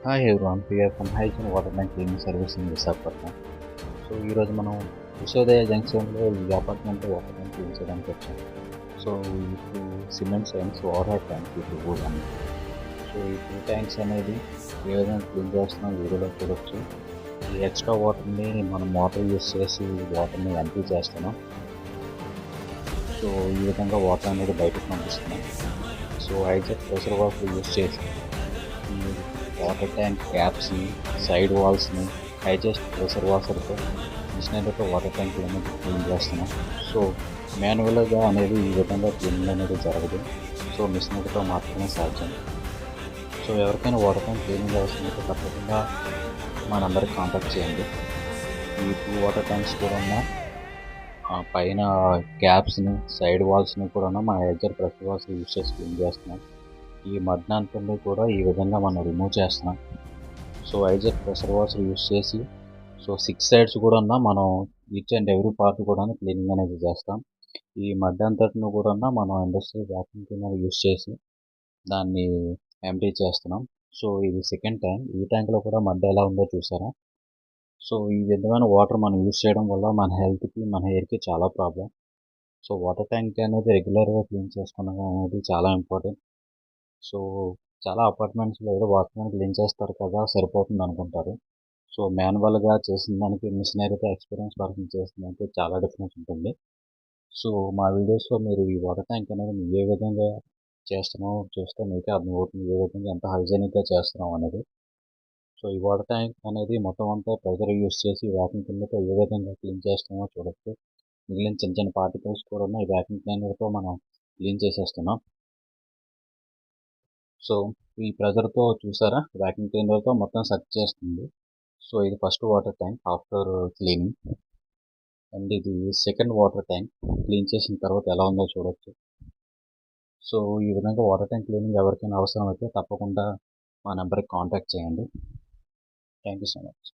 Hi everyone, here from hygiene water tank cleaning service in Visakhapatnam. So ఈరోజు మనం విశ్వోదయ జంక్షన్లో ఈ అపార్ట్మెంట్లో వాటర్ ట్యాంక్ క్లీన్ చేయడానికి వచ్చాం. సో ఇప్పుడు cement tanks, over head tanks ఇప్పుడు కూడా. సో ఈ 2 ట్యాంక్స్ అనేది ఏ విధంగా క్లీన్ చేస్తున్నాం వీడియోలో చూడొచ్చు. ఈ ఎక్స్ట్రా వాటర్ని మనం మోటార్ యూస్ చేసి వాటర్ని ఎంట్రీ చేస్తున్నాం. సో ఈ విధంగా వాటర్ అనేది బయటకు పంపిస్తున్నాం. So highest pressure water use చేసి ఈ వాటర్ ట్యాంక్ క్యాప్స్ని, సైడ్ వాల్స్ని హైజెస్ట్ ప్రెషర్ వాషర్తో మిషనరీతో వాటర్ ట్యాంకులు అనేది క్లీన్ చేస్తున్నాం. సో మాన్యువల్గా అనేది ఈ విధంగా క్లీనింగ్ అనేది జరగదు. సో మిషనరీతో మాత్రమే సాధ్యం. సో ఎవరికైనా వాటర్ ట్యాంక్ క్లీనింగ్ అవసరమైతే తప్పకుండా మా నెంబర్కి కాంటాక్ట్ చేయండి. ఈ 2 వాటర్ ట్యాంక్స్ కూడా ఉన్న పైన క్యాప్స్ని, సైడ్ వాల్స్ని కూడా మా హైజెట్ ప్రెషర్ వాషర్ యూస్ చేసి క్లీన్ చేస్తున్నాం. ఈ మడ్డంతా కూడా ఈ విధంగా మనం రిమూవ్ చేస్తున్నాం. So highest pressure washer use చేసి 6 సైడ్స్ కూడా మనం ఈచ్ అండ్ ఎవ్రీ పార్ట్ కూడా క్లీనింగ్ అనేది చేస్తాం. ఈ మడ్ అంతటిని కూడా మనం ఇండస్ట్రియల్ వాక్యూమ్ క్లీనర్ యూస్ చేసి దాన్ని ఎంప్టీ చేస్తున్నాం. సో ఇది సెకండ్ ట్యాంక్. ఈ ట్యాంక్లో కూడా మడ్ ఎలా ఉందో చూసారా. సో ఈ విధమైన వాటర్ మనం యూస్ చేయడం వల్ల మన హెల్త్కి, మన హెయిర్కి చాలా ప్రాబ్లం. సో వాటర్ ట్యాంక్ అనేది రెగ్యులర్గా క్లీన్ చేసుకోవడం అనేది చాలా ఇంపార్టెంట్. సో చాలా అపార్ట్మెంట్స్లో ఏదో వాచ్మెన్ క్లీన్ చేస్తారు కదా, సరిపోతుంది అనుకుంటారు. సో మాన్యువల్గా చేసిన దానికి మిషనరీతో ఎక్స్పీరియన్స్ పర్సన్ చేసిన దానికి చాలా డిఫరెన్స్ ఉంటుంది. సో మా వీడియోస్లో మీరు ఈ వాటర్ ట్యాంక్ అనేది ఏ విధంగా చేస్తున్నామో చూస్తే మీకే అర్థమవుతుంది, ఏ విధంగా ఎంత హైజీనిక్గా చేస్తున్నాం అనేది. సో ఈ వాటర్ ట్యాంక్ అనేది మొత్తం అంతా ప్రెజర్ యూస్ చేసి వ్యాక్యూమ్ క్లీనర్తో ఏ విధంగా క్లీన్ చేస్తున్నామో చూడొచ్చు. మిగిలిన చిన్న చిన్న పార్టికల్స్ కూడా ఈ వ్యాక్యూమ్ క్లీనర్తో మనం క్లీన్ చేసేస్తున్నాం. సో ఈ ప్రెజర్తో చూసారా, వ్యాక్యూమ్ క్లీనర్తో మొత్తం సక్ చేస్తుంది. సో ఇది first water tank after cleaning, and ఇది సెకండ్ వాటర్ ట్యాంక్ క్లీన్ చేసిన తర్వాత ఎలా ఉందో చూడొచ్చు. సో ఈ విధంగా వాటర్ ట్యాంక్ క్లీనింగ్ ఎవరికైనా అవసరం అయితే తప్పకుండా మా నెంబర్కి కాంటాక్ట్ చేయండి. Thank you so much.